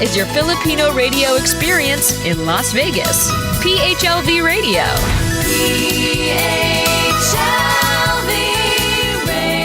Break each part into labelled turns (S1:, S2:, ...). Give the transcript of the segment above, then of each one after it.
S1: is your Filipino radio experience in Las Vegas. PHLV Radio. PHLV Radio.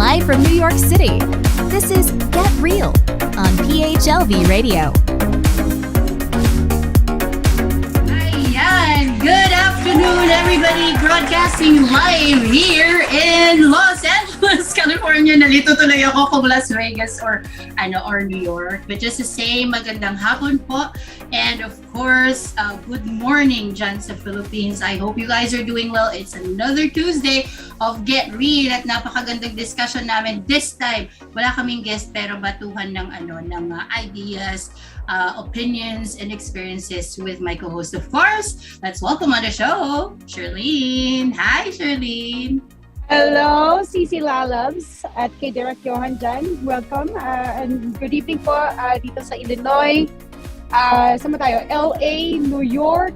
S2: Live from New York City, this is Get Real on PHLV Radio.
S3: Ayan! Good afternoon, everybody! Broadcasting live here in Los Angeles, California. Nalito tuloy ako kung Las Vegas or New York. But just to say, magandang hapon po. And of course, good morning dyan sa Philippines. I hope you guys are doing well. It's another Tuesday of Get Real at napakagandang discussion namin. This time, wala kaming guest pero batuhan ng ideas, opinions, and experiences with my co-host. Of course, let's welcome on the show, Sherlene. Hi, Sherlene.
S4: Hello, Cici Lalabs at kay Derek Johan dyan. Welcome and good evening po dito sa Illinois. Sama tayo, LA, New York.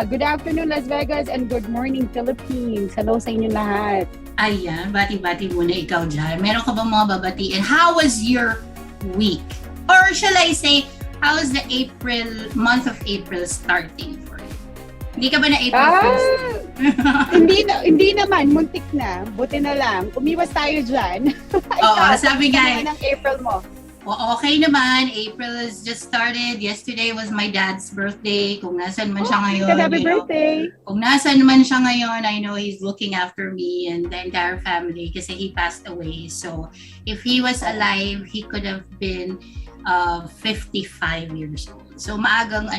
S4: Good afternoon, Las Vegas, and good morning, Philippines. Hello sa inyo lahat.
S3: Ayan, bati-bati muna ikaw dyan. Meron ka bang mga babatiin? How was your week? Or shall I say, how is the month of April starting for you? Hindi ka ba na April Fools?
S4: Hindi naman, muntik na. Buti na lang. Umiwas tayo dyan.
S3: Oo, sabi nga.
S4: Ano ng April mo?
S3: Okay naman. April has just started. Yesterday was my dad's birthday. Kung nasan man siya ngayon.
S4: Happy birthday.
S3: Kung nasan man siya ngayon, I know he's looking after me and the entire family kasi he passed away. So, if he was alive, he could have been 55 years old. So maagang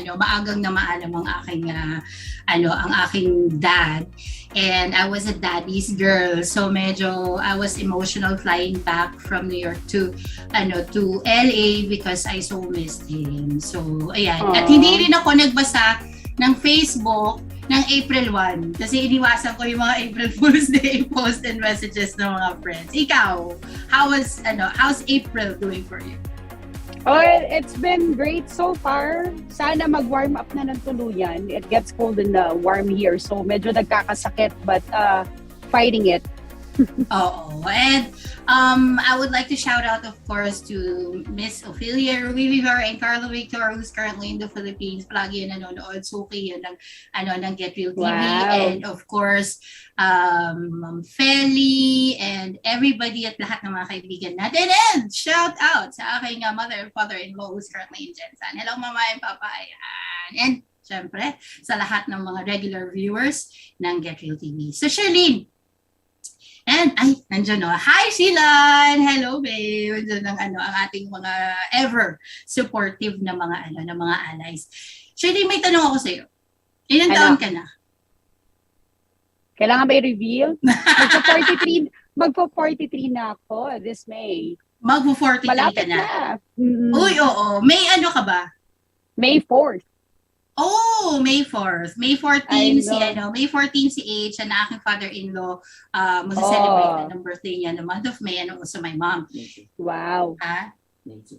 S3: namaalam ang aking dad. And I was a daddy's girl. So medyo I was emotional flying back from New York to LA because I so missed him. So ayan. Aww. At hindi rin ako nagbasa ng Facebook ng April 1 kasi iniwasan ko yung mga April Fool's Day post and messages ng mga friends. Ikaw, how's April doing for you?
S4: Oh, it's been great so far. Sana mag-warm up na ng tuluyan. It gets cold and warm here, so medyo nagkakasakit but fighting it.
S3: Oo. And I would like to shout out, of course, to Miss Ophelia Rivera and Carlo Victor, who's currently in the Philippines. Palagi yun nanonood. Suki yun ng Get Real TV.
S4: Wow.
S3: And of course, Feli and everybody at lahat ng mga kaibigan natin. And shout out sa aking mother and father-in-law who's currently in Jensen. Hello, Mama and Papa. Ayan. And syempre, sa lahat ng mga regular viewers ng Get Real TV. So, Sherlene, and nandiyan no. Hi Shilan. Hello babe. Nandiyan ang ating mga ever supportive na mga allies. Shirley, may tanong ako sa iyo. Ilang taon ka na?
S4: Kailangan ba i-reveal? Magpo-43 na ako this May.
S3: Magpo-43 ka na.
S4: Mm-hmm.
S3: Uy, oo. May ka ba?
S4: May 4th.
S3: Oh, May 4th. May 14 May 14 si H and aking father-in-law magse-celebrate ng birthday niya the month of May and also my mom.
S4: Wow.
S3: Ha?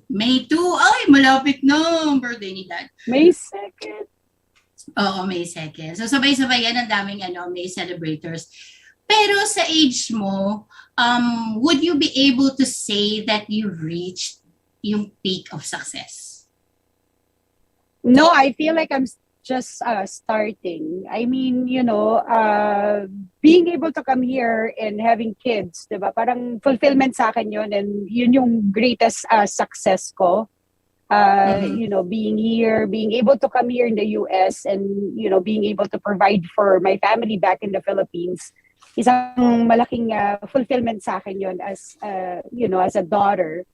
S3: May 2. Ay, malapit na ang birthday ni Dad.
S4: May 2nd.
S3: Oo, May 2nd. So sabay-sabay yan ang daming May celebrators. Pero sa age mo, would you be able to say that you've reached yung peak of success?
S4: No, I feel like I'm just starting. I mean, being able to come here and having kids, diba? Parang fulfillment sa akin yun and yun yung greatest success ko. Being here, being able to come here in the US and, being able to provide for my family back in the Philippines. Isang malaking fulfillment sa akin yun as a daughter.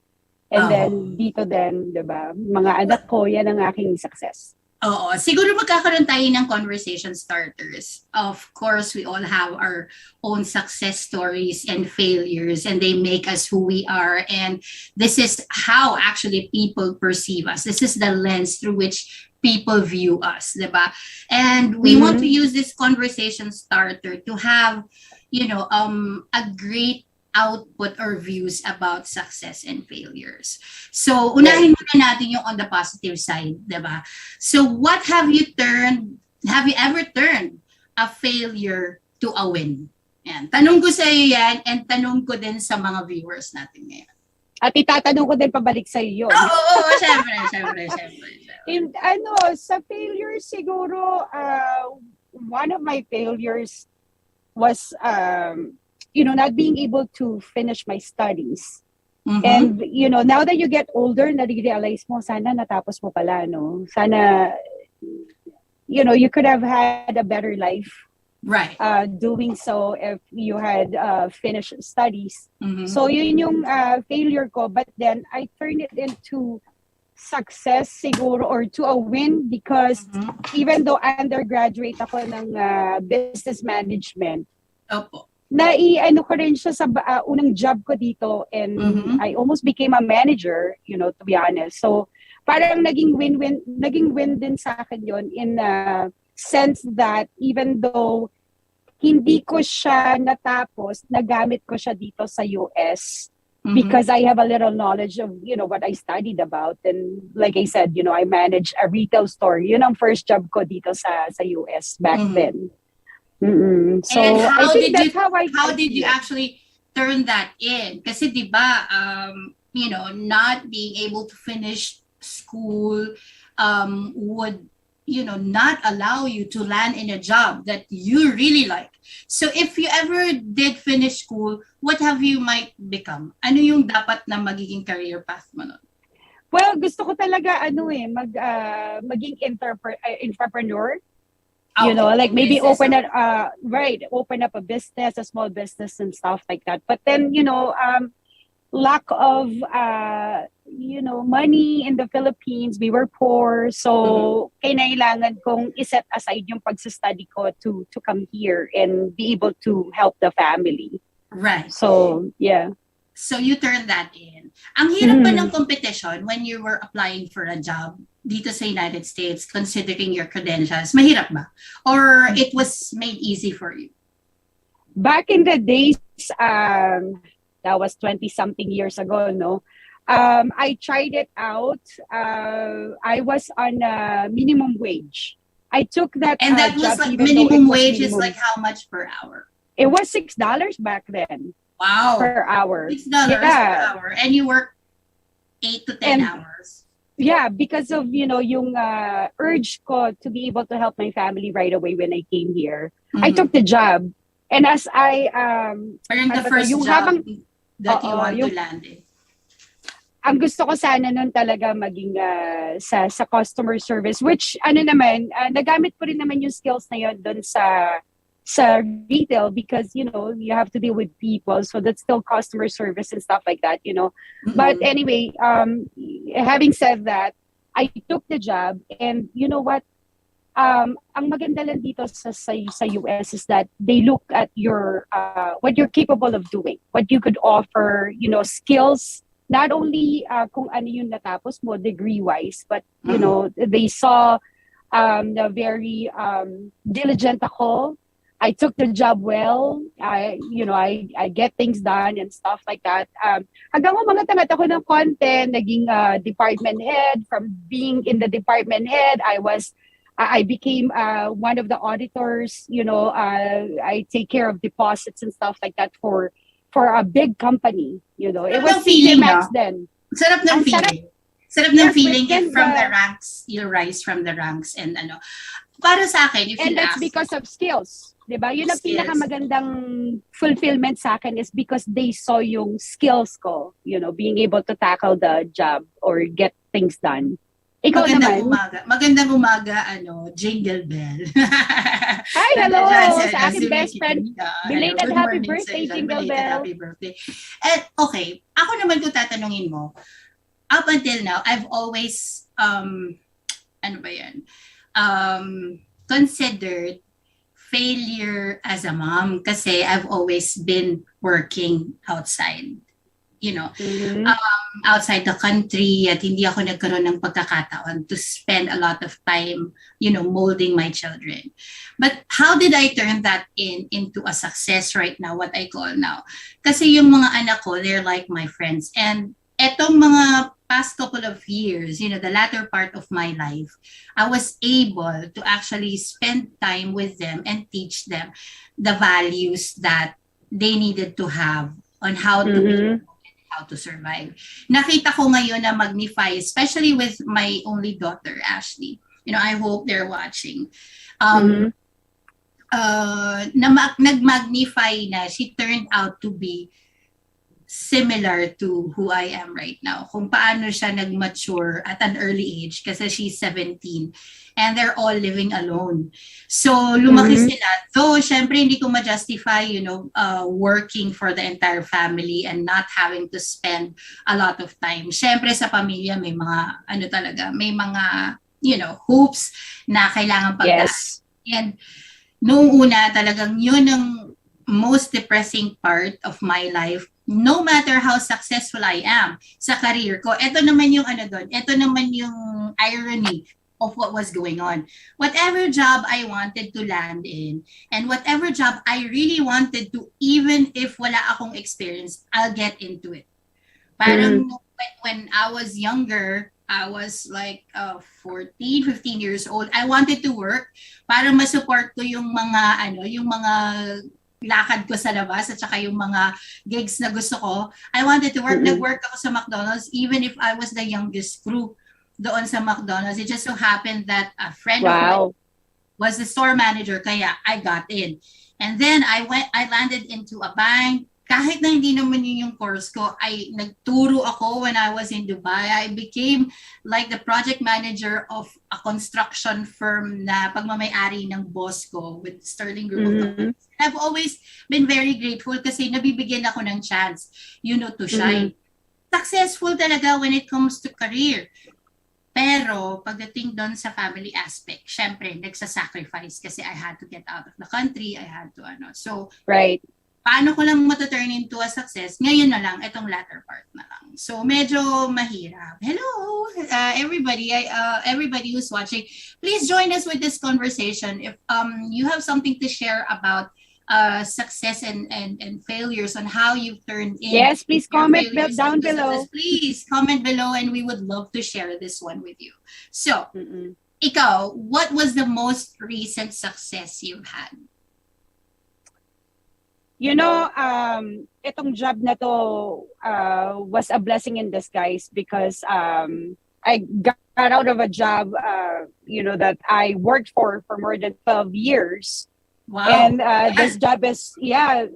S4: And then, dito din, diba? Mga anak ko, yan ang aking success.
S3: Oo. Siguro magkakaroon tayo ng conversation starters. Of course, we all have our own success stories and failures, and they make us who we are. And this is how actually people perceive us. This is the lens through which people view us, diba? And we want to use this conversation starter to have, a great output or views about success and failures. So, unahin muna natin yung on the positive side, diba? So, what have you ever turned a failure to a win? Yan. Tanong ko sa iyo yan and tanong ko din sa mga viewers natin ngayon.
S4: At itatanong ko din pabalik sa iyo.
S3: Oo, syempre.
S4: In, sa failure siguro, one of my failures was, not being able to finish my studies. Mm-hmm. And, now that you get older, nare-realize mo, sana natapos mo pala, no? Sana, you could have had a better life.
S3: Right.
S4: Doing so if you had finished studies.
S3: Mm-hmm.
S4: So yun yung failure ko, but then I turned it into success siguro or to a win because even though undergraduate ako ng business management,
S3: Opo.
S4: Nai-ano ko rin siya sa unang job ko dito and I almost became a manager, to be honest. So parang naging win din sa akin yun in sense that even though hindi ko siya natapos, nagamit ko siya dito sa US because I have a little knowledge of, what I studied about. And like I said, I managed a retail store. Yun ang first job ko dito sa US back then. So
S3: and
S4: I think that's how
S3: did you actually turn that in? Kasi di ba, not being able to finish school would not allow you to land in a job that you really like. So if you ever did finish school, what have you might become? Ano yung dapat na magiging career path mo nun?
S4: Well, gusto ko talaga maging entrepreneur.
S3: Okay.
S4: Like maybe
S3: business,
S4: open up a business, a small business and stuff like that. But then, lack of money in the Philippines, we were poor, so kailangan kong iset aside yung pagsa-study ko to come here and be able to help the family.
S3: Right.
S4: So yeah.
S3: So you turned that in. Ang hirap ba ng competition when you were applying for a job dito sa United States, considering your credentials? Mahirap ba? Or it was made easy for you?
S4: Back in the days, that was 20-something years ago, no? I tried it out. I was on minimum wage. I took that
S3: and that was
S4: job
S3: like
S4: minimum
S3: wage is like how much per hour?
S4: It was $6 back then.
S3: Wow.
S4: Per hour.
S3: $6 per hour. And you work 8 to 10 hours.
S4: Yeah, because of, yung urge ko to be able to help my family right away when I came here. I took the job. And as I...
S3: parang the first job that you want to land in.
S4: Ang gusto ko sana nun talaga maging sa customer service, which nagamit ko rin naman yung skills na yun dun sa retail because, you have to deal with people. So that's still customer service and stuff like that, But anyway, having said that, I took the job and you know what? Ang maganda lang dito sa US is that they look at your what you're capable of doing, what you could offer, skills. Not only kung ano yung natapos mo degree-wise, but, they saw na very diligent ako. I took the job well. I get things done and stuff like that. Hanggang umangat-angat ako ng konti, naging department head. From being in the department head, I became one of the auditors. I take care of deposits and stuff like that for a big company, It was
S3: feeling
S4: Max then.
S3: Sarap ng feeling. Sarap ng feeling if from the ranks, you rise from the ranks and Para sa akin, if
S4: and
S3: you
S4: that's
S3: ask,
S4: because of skills. Diba? Yun ang
S3: skills.
S4: pinakamagandang fulfillment sa akin is because they saw yung skills ko, being able to tackle the job or get things done. Ikaw
S3: Magandang umaga, Jingle Bell.
S4: Hi, hello! Sa aking best friend. Belated happy birthday, Jingle Bell.
S3: Happy birthday. And okay, ako naman kung tatanungin mo, up until now, I've always, considered failure as a mom kasi I've always been working outside. outside the country at hindi ako nagkaroon ng pagkakataon to spend a lot of time, molding my children. But how did I turn that into a success right now, what I call now? Kasi yung mga anak ko, they're like my friends. And etong mga past couple of years, the latter part of my life, I was able to actually spend time with them and teach them the values that they needed to have on how to be, how to survive. Nakita ko ngayon na magnify, especially with my only daughter, Ashley. I hope they're watching. Nag-magnify na, she turned out to be similar to who I am right now. Kung paano siya nag-mature at an early age kasi she's 17 and they're all living alone. So, lumaki sila. Though, syempre, hindi ko ma-justify, working for the entire family and not having to spend a lot of time. Syempre, sa pamilya, may mga, may mga, hoops na kailangan pagdaan.
S4: Yes.
S3: And, noong una, talagang yun ang most depressing part of my life. No matter how successful I am sa career ko, ito naman yung ito naman yung irony of what was going on. Whatever job I wanted to land in, and whatever job I really wanted to, even if wala akong experience, I'll get into it. Parang when I was younger, I was like 14, 15 years old. I wanted to work para ma-support ko yung mga yung mga lakad ko sa labas at saka yung mga gigs na gusto ko. I wanted to work. Nag-work ako sa McDonald's even if I was the youngest crew doon sa McDonald's. It just so happened that a friend of mine was the store manager kaya I got in. And then I landed into a bank. Kahit na hindi naman yun yung course ko, nagturo ako when I was in Dubai. I became like the project manager of a construction firm na pagmamayari ng boss ko with Sterling Group of Companies. I've always been very grateful kasi nabibigyan ako ng chance, to shine. Successful talaga when it comes to career. Pero pagdating doon sa family aspect, syempre, nagsasacrifice kasi I had to get out of the country. I had to, So,
S4: right.
S3: Paano ko lang matuturn into a success? Ngayon na lang, itong latter part na lang. So, medyo mahirap. Hello, everybody. Everybody who's watching, please join us with this conversation. If you have something to share about success and failures on how you've turned in.
S4: Yes, please comment down below.
S3: Success, please comment below and we would love to share this one with you. So, ikaw, what was the most recent success you've had?
S4: Itong job na to was a blessing in disguise because I got out of a job, that I worked for more than 12 years.
S3: Wow.
S4: And this job is, gamay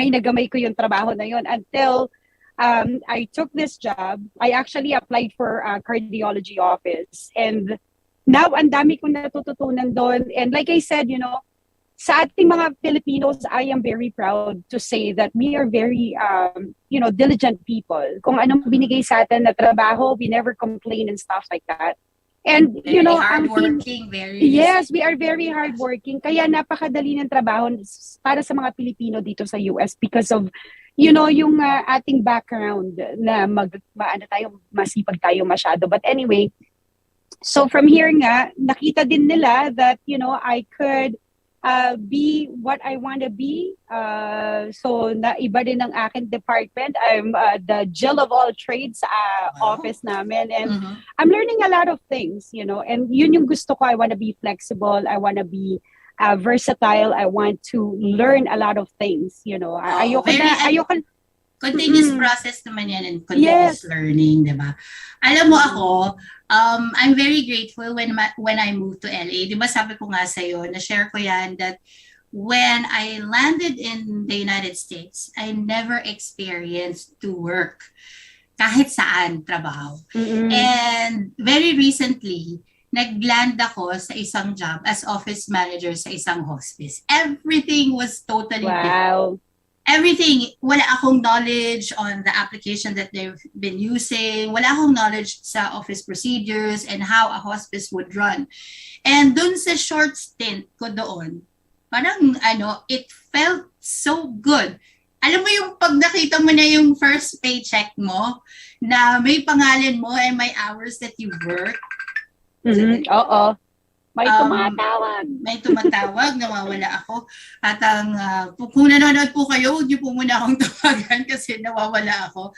S4: na gamay ko yung trabaho na yun until I took this job. I actually applied for a cardiology office. And now, ang dami kong natututunan doon. And like I said, sa ating mga Filipinos, I am very proud to say that we are very, diligent people. Kung anong binigay sa atin na trabaho, we never complain and stuff like that. And,
S3: very hardworking,
S4: yes, we are very hardworking. Kaya napakadali ng trabaho para sa mga Pilipino dito sa US because of, yung ating background na masipag tayo masyado. But anyway, so from here nga, nakita din nila that, I could be what I want to be. So, naiba din ang aking department. I'm the Jill of all trades office namin. And I'm learning a lot of things, And yun yung gusto ko. I want to be flexible. I want to be versatile. I want to learn a lot of things, Ayoko
S3: continuous process naman yan and continuous learning, diba? Alam mo ako, I'm very grateful when I moved to LA. Diba sabi ko nga sa'yo, na-share ko yan that when I landed in the United States, I never experienced to work kahit saan trabaho. And very recently, nag-land ako sa isang job as office manager sa isang hospice. Everything was totally different. Everything, wala akong knowledge on the application that they've been using, wala akong knowledge sa office procedures and how a hospice would run. And dun sa short stint ko doon, parang it felt so good. alam mo yung pag nakita mo na yung first paycheck mo, na may pangalan mo and may hours that you work.
S4: Oo. May tumatawag.
S3: May tumatawag, nawawala ako. At kung nanonood po kayo, huwag niyo po muna akong tawagan kasi nawawala ako.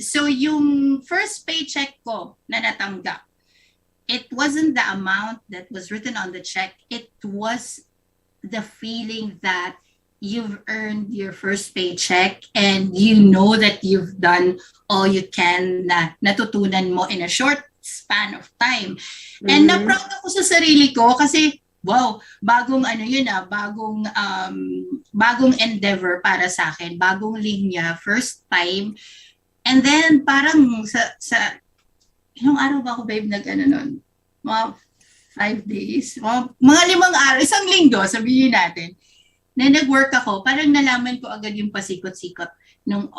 S3: So yung first paycheck ko na natanggap, it wasn't the amount that was written on the check. It was the feeling that you've earned your first paycheck and you know that you've done all you can na natutunan mo in a short span of time. And na-proud ako sa sarili ko kasi wow, bagong bagong endeavor para sa akin, bagong linya, first time. And then parang sa ilang araw ba ako babe nun? Mga 5 days, mga 5 araw, isang linggo, sabihin natin, na nag-work ako, parang nalaman ko agad yung pasikot-sikot ng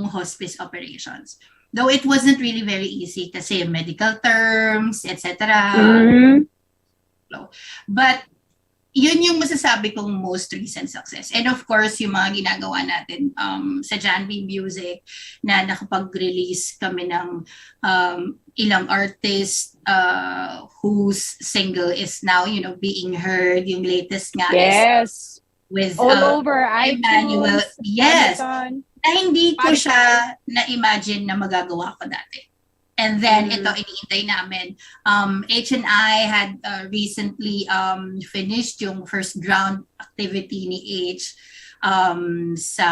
S3: hospice operations. Though it wasn't really very easy kasi medical terms, etc. But yun yung masasabi kong most recent success. And of course, yung mga ginagawa natin sa Janvi Music na nakapag-release kami ng ilang artists whose single is now, being heard. Yung latest nga is with
S4: all over
S3: Emmanuel.
S4: iTunes,
S3: Yes.
S4: Amazon.
S3: Na hindi ko siya na-imagine na magagawa ko dati. And then, ito, iniintay namin. H&I had recently finished yung first ground activity ni H sa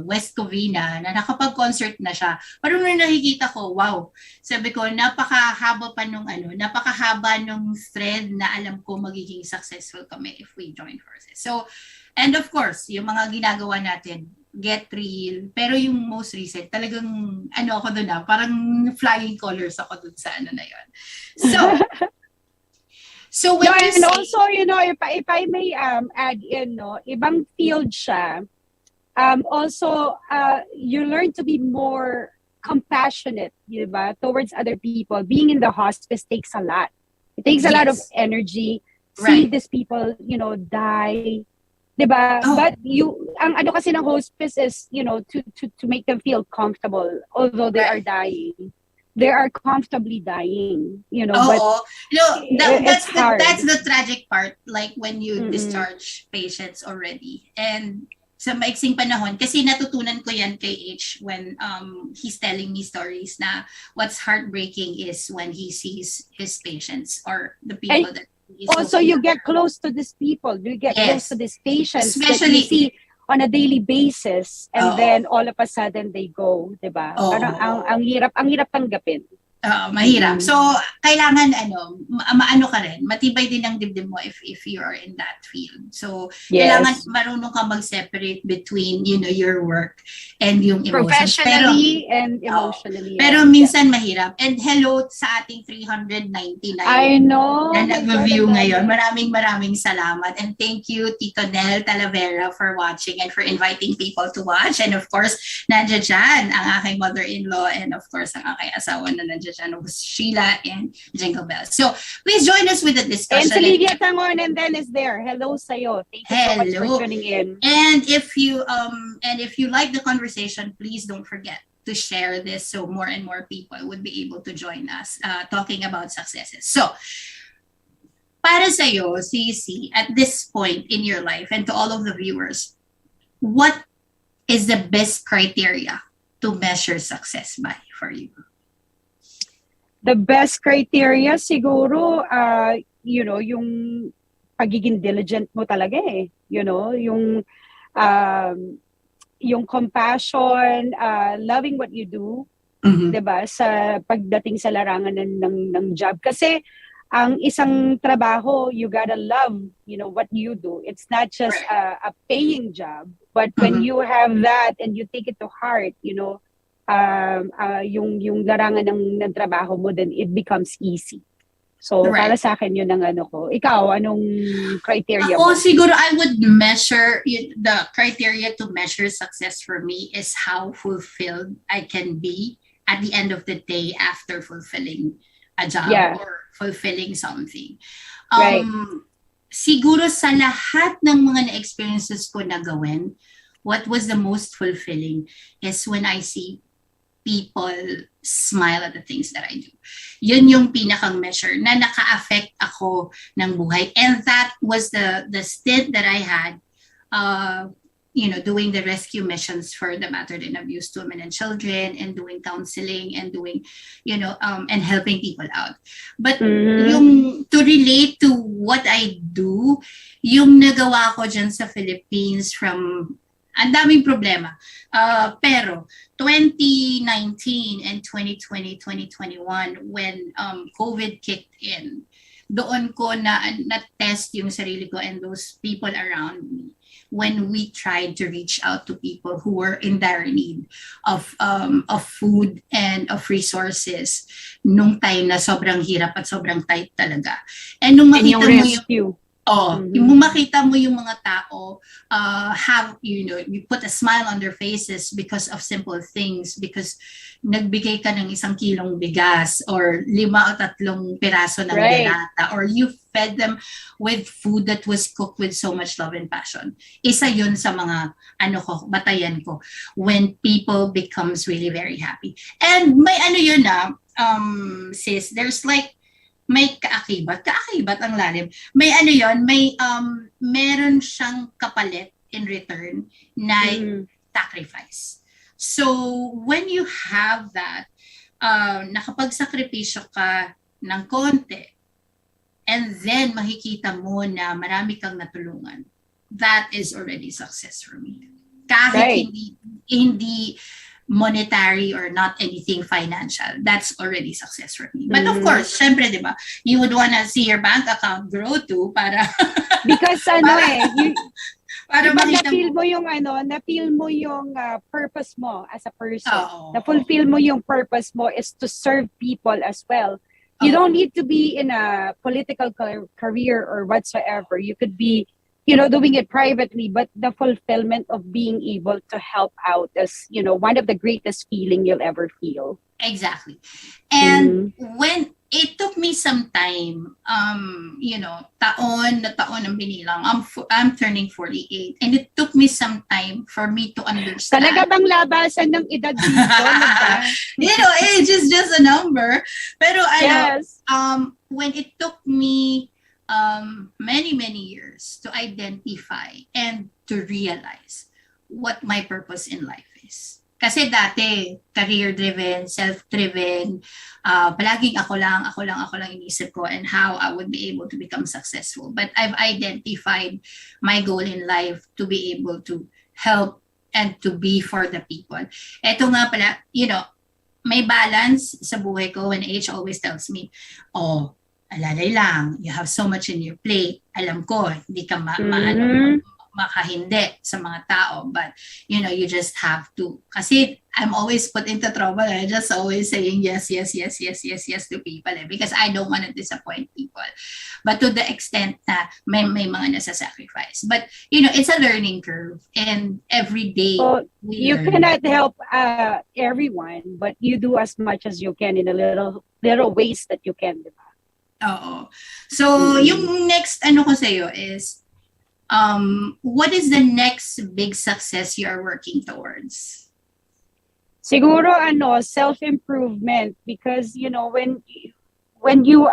S3: West Covina na nakapag-concert na siya. Parang nung nakikita ko, wow. Sabi ko, napakahaba nung thread na alam ko magiging successful kami if we join forces. So, and of course, yung mga ginagawa natin, Get Real. Pero yung most recent, talagang ako doon parang flying colors ako doon sa na yun. So when you
S4: and
S3: say,
S4: also, if I may add in, ibang field siya. Also, you learn to be more compassionate, diba, towards other people. Being in the hospice takes a lot. It takes a lot of energy. See these people, die. Diba? But ang kasi ng hospice is, to make them feel comfortable, although they are dying. They are comfortably dying, but
S3: that's the tragic part, like when you discharge patients already. And sa maiksing panahon, kasi natutunan ko yan kay H when he's telling me stories na what's heartbreaking is when he sees his patients or the people that
S4: also, you get close to these people. You get close to these patients, especially that you see on a daily basis, and then all of a sudden they go, diba? Parang ang hirap tanggapin.
S3: Mahirap. So, kailangan maano ka rin, matibay din ang dibdib mo if you are in that field. So, kailangan marunong ka mag-separate between, your work and yung emotions.
S4: Professionally and emotionally.
S3: Pero minsan mahirap. And hello sa ating 399
S4: I know,
S3: na nag-review ngayon. Maraming salamat. And thank you, Tito Nel Talavera, for watching and for inviting people to watch. And of course, nandiyan dyan ang aking mother-in-law and of course, ang aking asawa na nandiyan was Sheila and Jingle Bells. So please join us with the discussion.
S4: And Celia Tangon and Dennis there. Hello sa'yo. Thank you so much for tuning in.
S3: And if you like the conversation, please don't forget to share this so more and more people would be able to join us talking about successes. So para sa'yo, CC, at this point in your life and to all of the viewers, what is the best criteria to measure success by for you?
S4: The best criteria siguro, yung pagiging diligent mo talaga eh. Yung compassion, loving what you do, diba? Sa pagdating sa larangan ng job. Kasi ang isang trabaho, you gotta love, what you do. It's not just a paying job, but when you have that and you take it to heart, yung larangan ng trabaho mo, then it becomes easy. So, para sa akin yun ang ko. Ikaw, anong criteria mo?
S3: Siguro I would measure, the criteria to measure success for me is how fulfilled I can be at the end of the day after fulfilling a job or fulfilling something. Siguro sa lahat ng mga na-experiences ko na gawin, what was the most fulfilling is when I see people smile at the things that I do. Yun yung pinakang measure na naka-affect ako ng buhay. And that was the stint that I had, doing the rescue missions for the battered and abused women and children, and doing counseling, and doing, and helping people out. But yung to relate to what I do, yung nagawa ko dyan sa Philippines from ang daming problema. Pero 2019 and 2020, 2021, when COVID kicked in, doon ko na-test yung sarili ko and those people around me when we tried to reach out to people who were in dire need of food and of resources nung time na sobrang hirap at sobrang tight talaga. And nung makita mo yung yung makita mo yung mga tao you put a smile on their faces because of simple things, because nagbigay ka ng 1 kilong bigas or 5 o 3 piraso ng delata, or you fed them with food that was cooked with so much love and passion. Isa yun sa mga batayan ko when people becomes really very happy. And may yun sis, there's like may kaakibat ang lalim. May meron siyang kapalit in return na sacrifice. So when you have that, nakapagsakripisyo ka ng konti, and then makikita mo na marami kang natulungan, that is already success for me. Kahit hindi monetary or not anything financial, that's already success for me. But of course, syempre, di ba, you would wanna see your bank account grow too para
S4: because
S3: para
S4: na-feel mo yung purpose mo as a person. Na-fulfill mo yung purpose mo is to serve people as well. You don't need to be in a political career or whatsoever. You could be doing it privately, but the fulfillment of being able to help out is, one of the greatest feeling you'll ever feel.
S3: Exactly. And when it took me some time, taon ang binilang. I'm turning 48, and it took me some time for me to understand.
S4: Talaga bang labasan ng edad dito?
S3: Age is just a number. Pero when it took me many years to identify and to realize what my purpose in life is. Kasi dati, career-driven, self-driven, palaging ako lang inisip ko and how I would be able to become successful. But I've identified my goal in life to be able to help and to be for the people. Eto nga pala, may balance sa buhay ko when H always tells me, alalay lang, you have so much in your plate. Alam ko, hindi ka makahindi sa mga tao, but you just have to. Kasi I'm always put into trouble. I'm just always saying yes to people because I don't want to disappoint people. But to the extent na may mga nasa-sacrifice. But it's a learning curve, and every day
S4: you cannot help everyone, but you do as much as you can in a little ways that you can, diba?
S3: Oo. So, yung next ko sa'yo is, what is the next big success you are working towards?
S4: Siguro, self-improvement. Because, when you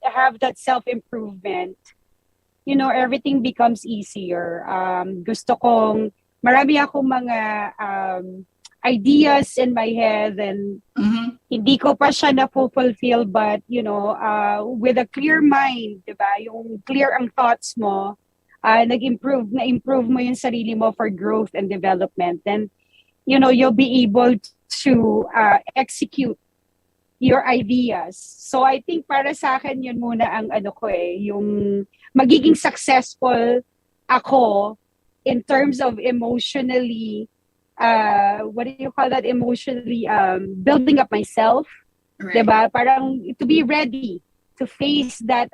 S4: have that self-improvement, everything becomes easier. Marami akong mga ideas in my head, and hindi ko pa siya na-fulfill, but with a clear mind, diba? Yung clear ang thoughts mo, na-improve mo yung sarili mo for growth and development, then you'll be able to execute your ideas. So I think para sa akin yun muna ang yung magiging successful ako in terms of emotionally what do you call that, emotionally building up myself, right? Diba? Parang to be ready to face that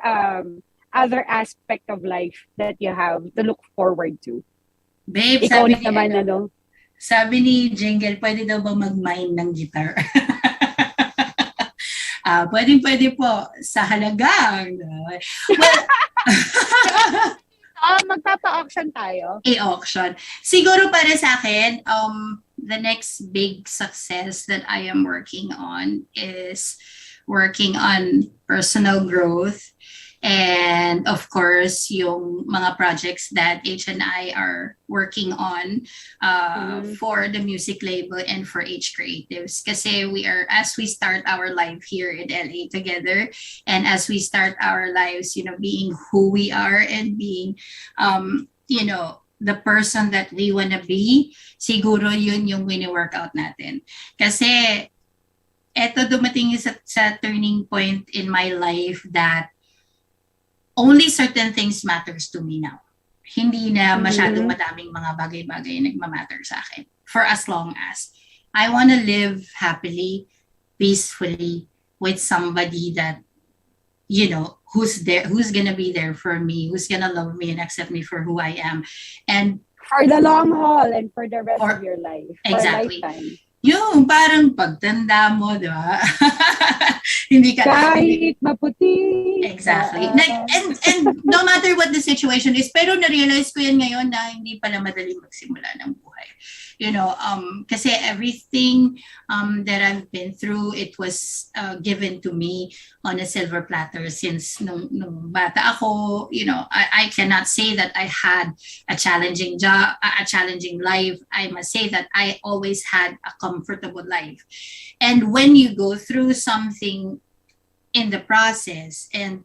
S4: other aspect of life that you have to look forward to.
S3: Babe, sabi ni Jingle, pwede daw ba mag-mine ng guitar? Pwede po sa halagang. Well,
S4: Magpapa-auction tayo.
S3: A-auction. Siguro para sa akin, the next big success that I am working on is working on personal growth. And of course, yung mga projects that H and I are working on for the music label and for H Creatives. Kasi as we start our life here in LA together, and as we start our lives, being who we are and being, the person that we wanna be, siguro yun yung wini-workout natin. Kasi eto dumating sa turning point in my life that only certain things matters to me now. Hindi na masyadong madaming mga bagay-bagay nagmamatter sa akin. For as long as I want to live happily, peacefully with somebody that, who's there, who's gonna be there for me, who's gonna love me and accept me for who I am. And
S4: for the long haul and for the rest of your life.
S3: Exactly.
S4: For a lifetime.
S3: Yung parang pagtanda mo, di ba? Hindi ka...
S4: Kahit maputi.
S3: Exactly. And no matter what the situation is, pero na-realize ko yan ngayon na hindi pala madali magsimula ng buhay. Kasi everything that I've been through, it was given to me on a silver platter since nung bata ako. I cannot say that I had a challenging job, a challenging life. I must say that I always had a comfortable life. And when you go through something in the process and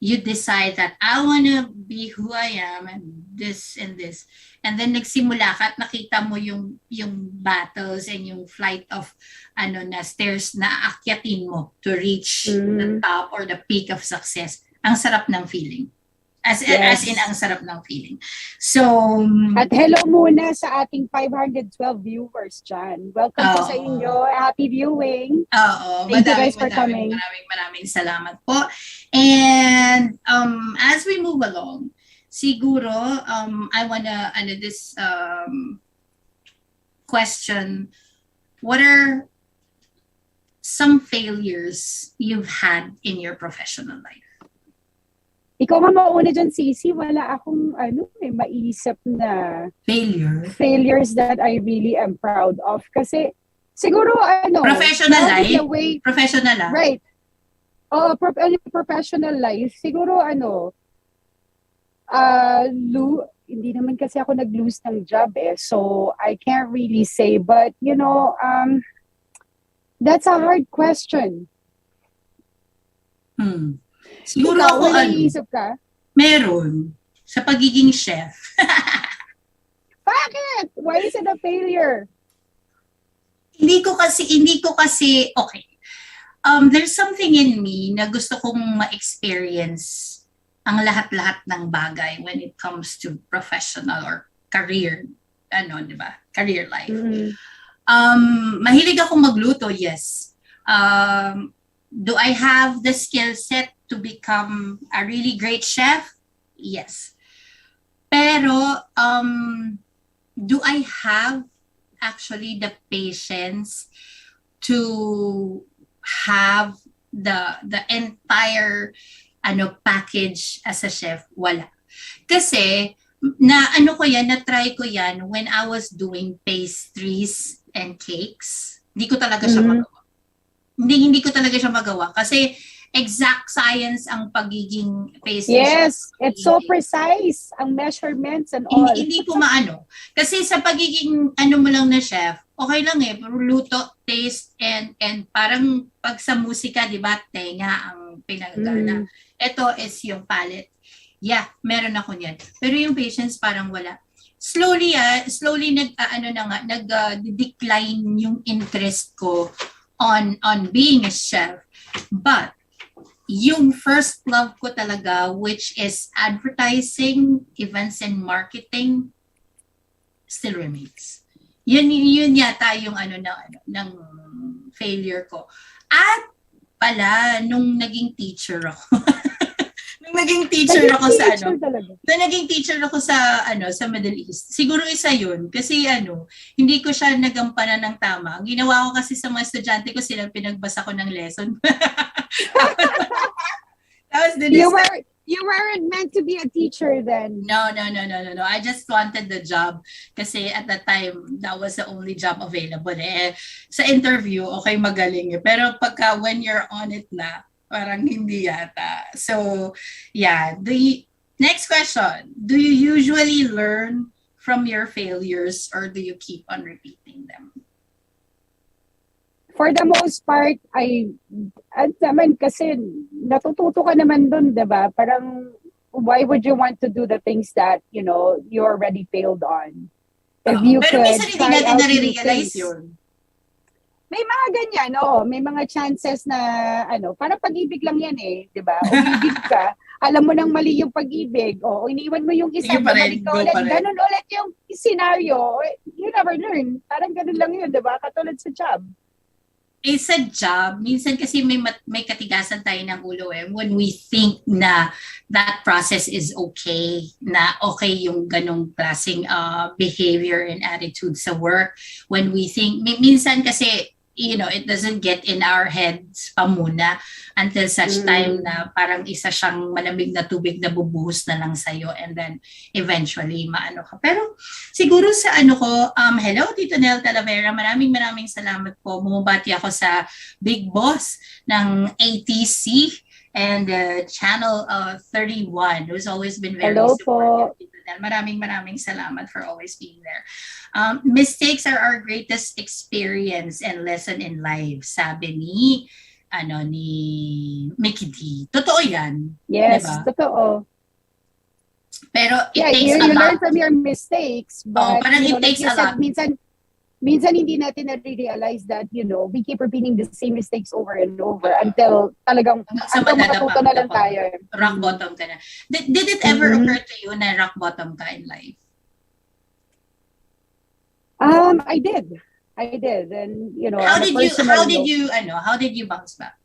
S3: you decide that I want to be who I am and this, and then nagsimula ka at nakita mo yung battles and yung flight of na stairs na aakyatin mo to reach the top or the peak of success. Ang sarap ng feeling. As in, ang sarap ng feeling. So,
S4: at hello muna sa ating 512 viewers dyan. Welcome po sa inyo. Happy viewing. Thank you guys for coming.
S3: Maraming salamat po. And as we move along, siguro, I wanna, this question, what are some failures you've had in your professional life?
S4: Ikaw nga mauna dyan, Sisi. Wala akong maiisip na failures that I really am proud of. Kasi siguro
S3: professional life? Professional life?
S4: Right. Professional life. Siguro hindi naman kasi ako nag-lose ng job so I can't really say. But that's a hard question.
S3: Siguro ako
S4: ka?
S3: Meron. Sa pagiging chef.
S4: Bakit? Why is it a failure?
S3: Hindi ko kasi, okay. There's something in me na gusto kong ma-experience ang lahat-lahat ng bagay when it comes to professional or career, di ba? Career life. Mahilig akong magluto, yes. Do I have the skill set to become a really great chef? Yes. Pero, do I have actually the patience to have the entire package as a chef? Wala. Kasi, na-try ko yan when I was doing pastries and cakes. Hindi ko talaga siya magawa. Hindi ko talaga siya magawa kasi exact science ang pagiging pastry.
S4: Yes, it's so precise ang measurements and all.
S3: Hindi ko maano. Kasi sa pagiging mo lang na chef, okay lang luto, taste and parang pag sa musika, 'di ba, tenga ang pinagana. Ito is yung palate. Yeah, meron ako niyan. Pero yung patience parang wala. Slowly nag-decline yung interest ko on being a chef. But yung first love ko talaga, which is advertising, events and marketing, still remains. Yun yata yung ng failure ko. At pala nung naging teacher ako. Naging teacher ako sa Middle East. Siguro isa 'yun kasi hindi ko siya nagampanan ng tama. Ang ginawa ko kasi sa mga estudyante ko, sila pinagbasa ko ng lesson. Tapos
S4: You weren't meant to be a teacher then.
S3: No. I just wanted the job kasi at that time, that was the only job available. Sa interview, okay, magaling eh. Pero pagka when you're on it na, parang hindi yata. So, yeah. Next question. Do you usually learn from your failures or do you keep on repeating them?
S4: For the most part, naman kasi natututo ka naman dun, diba? Parang, why would you want to do the things that, you already failed on? If you
S3: pero
S4: could
S3: minsan hindi
S4: try
S3: natin
S4: out new
S3: nare-realize
S4: things.
S3: yun.
S4: May mga ganyan, may mga chances na, parang pag-ibig lang yan eh, diba? Umibig ka, alam mo nang mali yung pag-ibig, iniwan mo yung isa,
S3: Sige pa rin,
S4: bumalik ka
S3: go
S4: ulit,
S3: pa rin.
S4: ganun ulit yung scenario, you never learn. Parang ganun lang yun, diba? Katulad sa job.
S3: Sa job, minsan kasi may katigasan tayo ng ulo when we think na that process is okay, na okay yung ganong klaseng behavior and attitude sa work. When we think, minsan kasi, it doesn't get in our heads pa muna until such time na parang isa siyang malamig na tubig na bubuhos na lang sa'yo and then eventually maano ka. Pero siguro sa hello Tito Nel Talavera, maraming salamat po. Bumabati ako sa Big Boss ng ATC and Channel 31 who's always been very
S4: Hello
S3: supportive.
S4: po.
S3: Maraming salamat for always being there. Mistakes are our greatest experience and lesson in life, sabi ni Mickey D. Totoo yan.
S4: Yes,
S3: diba?
S4: Totoo.
S3: Pero it takes
S4: you
S3: a lot.
S4: learn from your mistakes, but
S3: parang it takes a lot.
S4: Minsan hindi natin na-realize that, we keep repeating the same mistakes over and over until talagang matuto na lang tayo.
S3: Rock bottom ka na. Did it ever occur to you na rock bottom ka in life?
S4: I did. And,
S3: how did you bounce back?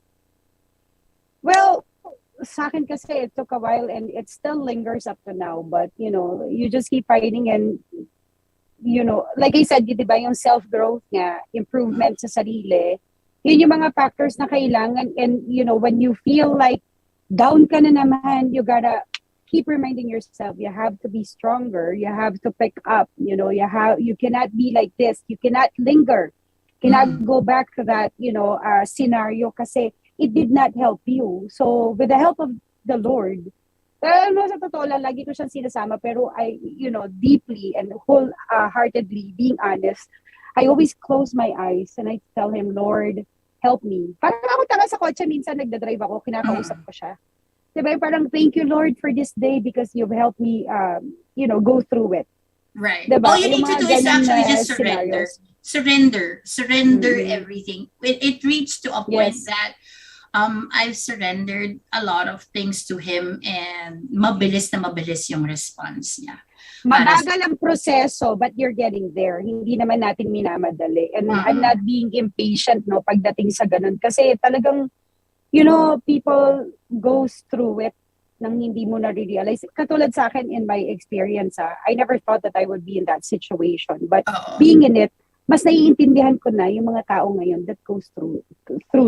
S4: Well, sa akin kasi it took a while and it still lingers up to now, but, you just keep fighting and, like I said, di ba, yung self-growth nga, improvement sa sarili, yun yung mga factors na kailangan. And, when you feel like down ka na naman, you gotta keep reminding yourself, you have to be stronger, you have to pick up, you cannot be like this, you cannot linger, cannot go back to that, scenario kasi it did not help you. So, with the help of the Lord, sa totoo lang, lagi ko siyang sinasama, pero I, deeply and wholeheartedly, being honest, I always close my eyes and I tell Him, Lord, help me. Parang ako tanga sa kotse, minsan nagdadrive ako, kinakausap ko siya. Diba? Parang, thank you, Lord, for this day because you've helped me, go through it.
S3: Right.
S4: Diba?
S3: All you need to do is actually just surrender.
S4: Scenarios.
S3: Surrender everything. It reached to a point that I've surrendered a lot of things to Him and mabilis yung response niya.
S4: Mabagal ang proseso, but you're getting there. Hindi naman natin minamadali. And I'm not being impatient, pagdating sa ganun. Kasi talagang, people goes through it nang hindi mo na-realize. Katulad sa akin, in my experience, I never thought that I would be in that situation. But being in it, mas naiintindihan ko na yung mga tao ngayon that goes through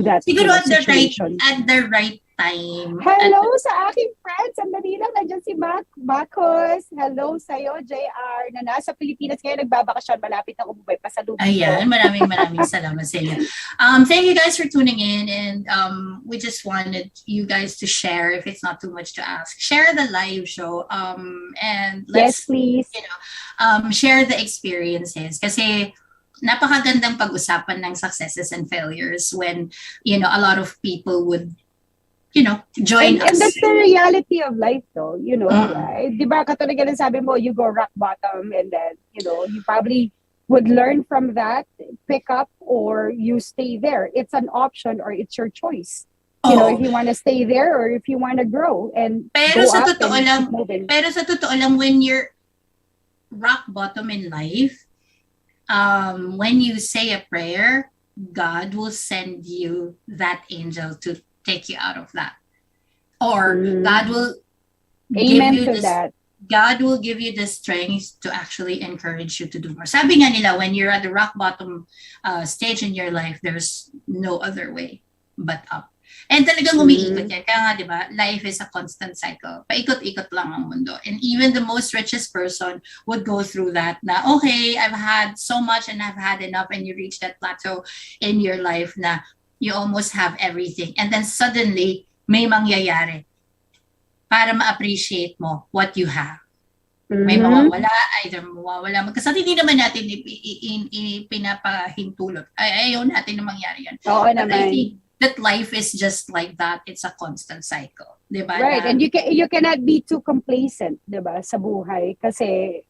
S4: that
S3: siguro
S4: situation.
S3: At the right time.
S4: Hello sa aking friends. Sandali lang, nandiyan si Marcos. Hello sa'yo, JR, na nasa Pilipinas ngayon, nagbabakasyon, malapit na umuwi pa sa lupa.
S3: Ayan, maraming salamat sa inyo. Thank you guys for tuning in and we just wanted you guys to share, if it's not too much to ask, share the live show and let's,
S4: yes, please.
S3: share the experiences kasi napakagandang pag-usapan ng successes and failures when, a lot of people would, join us.
S4: And that's the reality of life though, right? Diba, katulad ng sabi mo, you go rock bottom and then, you probably would learn from that, pick up, or you stay there. It's an option or it's your choice. If you want to stay there or if you want to grow and
S3: pero
S4: go
S3: sa
S4: up
S3: totoo
S4: and
S3: lang,
S4: keep moving.
S3: Pero sa totoo lang, when you're rock bottom in life, when you say a prayer, God will send you that angel to take you out of that. Or God will
S4: Amen
S3: give you
S4: to that.
S3: God will give you the strength to actually encourage you to do more. Sabi nga nila, when you're at the rock bottom stage in your life, there's no other way but up. And talagang umiikot yan. Kaya nga, di ba, life is a constant cycle. Paikot-ikot lang ang mundo. And even the most richest person would go through that na, okay, I've had so much and I've had enough, and you reach that plateau in your life na you almost have everything. And then suddenly, may mangyayari para ma-appreciate mo what you have. May mawawala, either mawawala. Kasi hindi naman natin pinapahintulot. Ayaw natin na mangyari yan.
S4: Oo
S3: But
S4: naman.
S3: I think that life is just like that. It's a constant cycle. Diba?
S4: Right, and you cannot be too complacent, 'di ba, sa buhay kasi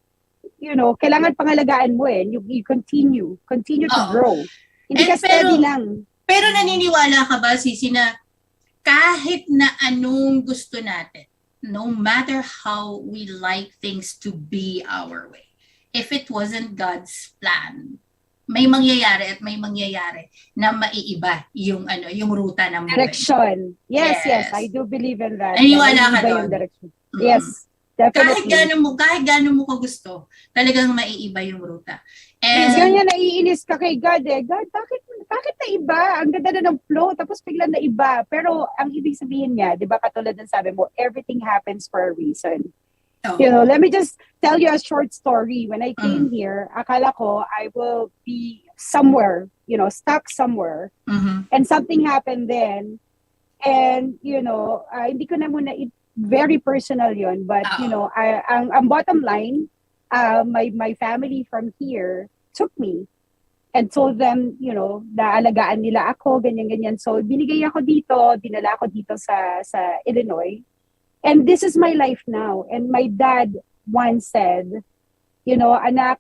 S4: kailangan pangalagaan mo you continue to grow. Hindi ka steady lang.
S3: Pero naniniwala ka ba, Sisi, na kahit na anong gusto natin, no matter how we like things to be our way, if it wasn't God's plan, may mangyayari na maiiba yung ruta ng buhay.
S4: Direction. Yes, I do believe in that.
S3: Naniniwala ka
S4: Maiiba
S3: doon?
S4: yung direction. Yes, definitely.
S3: Kahit gaano mo ka gusto, talagang maiiba yung ruta.
S4: And ganyan, naiinis ka kay God God, bakit na iba? Ang ganda na ng flow, tapos biglang na iba. Pero ang ibig sabihin niya, di ba, katulad ng sabi mo, everything happens for a reason.
S3: Oh.
S4: Let me just tell you a short story. When I came here, akala ko I will be somewhere, stuck somewhere. And something happened then. And, hindi ko na muna, very personal yun. But, ang bottom line, my family from here took me and told them, naalagaan nila ako, ganyan-ganyan. So, binigay ako dito, dinala ako dito sa Illinois. And this is my life now. And my dad once said, anak,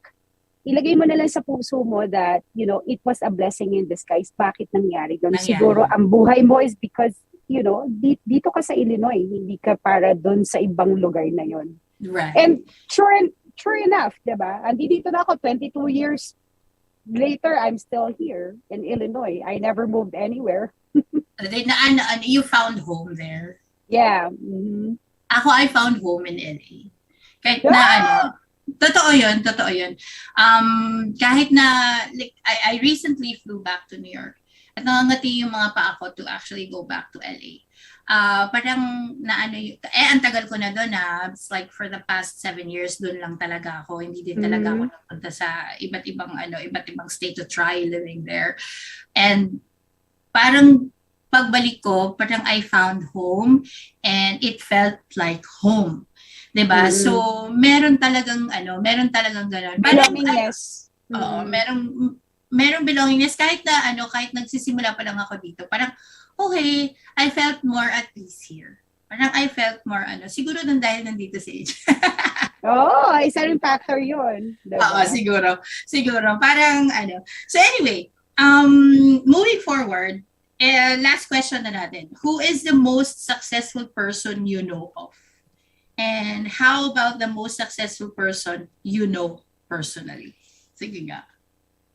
S4: ilagay mo na lang sa puso mo that, it was a blessing in disguise. Bakit nangyari doon? Siguro ang buhay mo is because, dito ka sa Illinois, hindi ka para doon sa ibang lugar na yon.
S3: Right.
S4: And sure enough, diba? Andito na ako, 22 years later, I'm still here in Illinois. I never moved anywhere.
S3: You found home there?
S4: Yeah. Mm-hmm.
S3: Ako, I found home in LA. Kahit na totoo yun. Kahit na, I recently flew back to New York. At nangangati yung mga paa ko to actually go back to LA. Parang ang tagal ko na doon It's like for the past 7 years doon lang talaga ako. Hindi din talaga ako napunta sa iba't ibang state to try living there. And parang pagbalik ko, parang I found home and it felt like home. 'Di ba? So, meron talagang gano'n.
S4: Belongingness.
S3: Oo, merong belongingness kahit nagsisimula pa lang ako dito. Parang okay, I felt more at peace here. Parang I felt more siguro dahil nandito si AJ.
S4: Isa rin factor 'yun. Diba?
S3: Oo, siguro. Parang So anyway, moving forward, last question na natin. Who is the most successful person you know of? And how about the most successful person you know personally? Sige nga.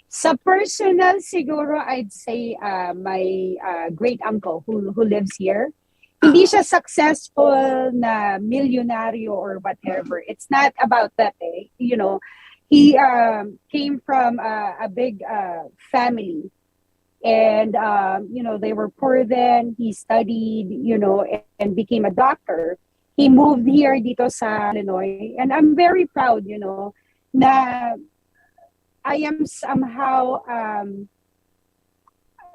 S4: Sa personal, siguro I'd say my great uncle who lives here. Hindi siya successful na milyonaryo or whatever. It's not about that. He came from a big family. And, they were poor then. He studied, and became a doctor. He moved here dito sa Illinois. And I'm very proud, na I am somehow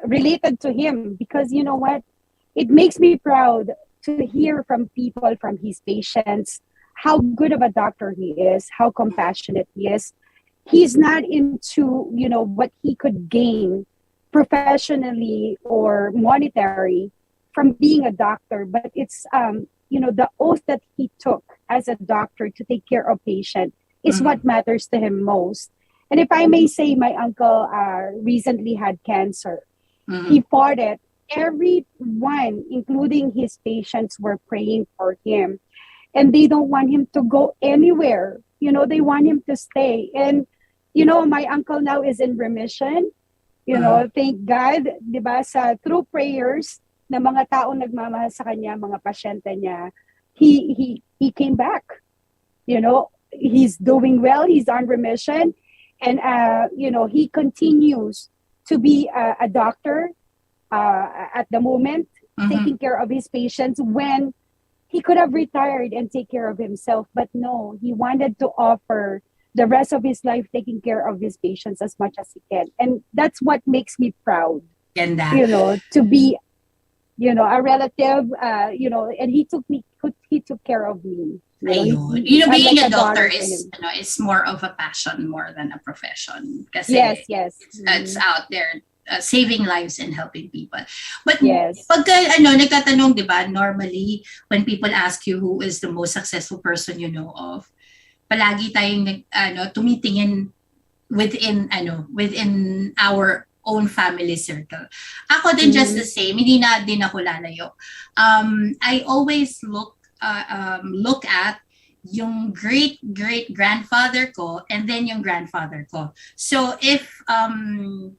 S4: related to him. Because you know what? It makes me proud to hear from people, from his patients, how good of a doctor he is, how compassionate he is. He's not into, what he could gain professionally or monetary from being a doctor, but it's the oath that he took as a doctor to take care of patient is what matters to him most. And if I may say, my uncle recently had cancer. He fought it. Everyone, including his patients, were praying for him, and they don't want him to go anywhere. They want him to stay. And my uncle now is in remission. Thank God, di ba, through prayers ng mga taong nagmamahal sa kanya, mga pasyente niya, he came back. He's doing well, he's on remission, and he continues to be a doctor at the moment, taking care of his patients when he could have retired and take care of himself. But no, he wanted to offer the rest of his life taking care of his patients as much as he can. And that's what makes me proud,
S3: Ganda.
S4: to be, a relative, and he took care of me.
S3: Ayun.
S4: I'm
S3: Being
S4: like
S3: a doctor
S4: daughter to
S3: is,
S4: him.
S3: is more of a passion more than a profession. Kasi
S4: Yes.
S3: it's out there saving lives and helping people. But
S4: Yes.
S3: pagka nagtatanong, 'di ba, normally when people ask you who is the most successful person you know of, palagi tayong tumitingin within our own family circle. Ako din just the same, hindi na din ako lalayo. I always look at yung great-great-grandfather ko and then yung grandfather ko. So if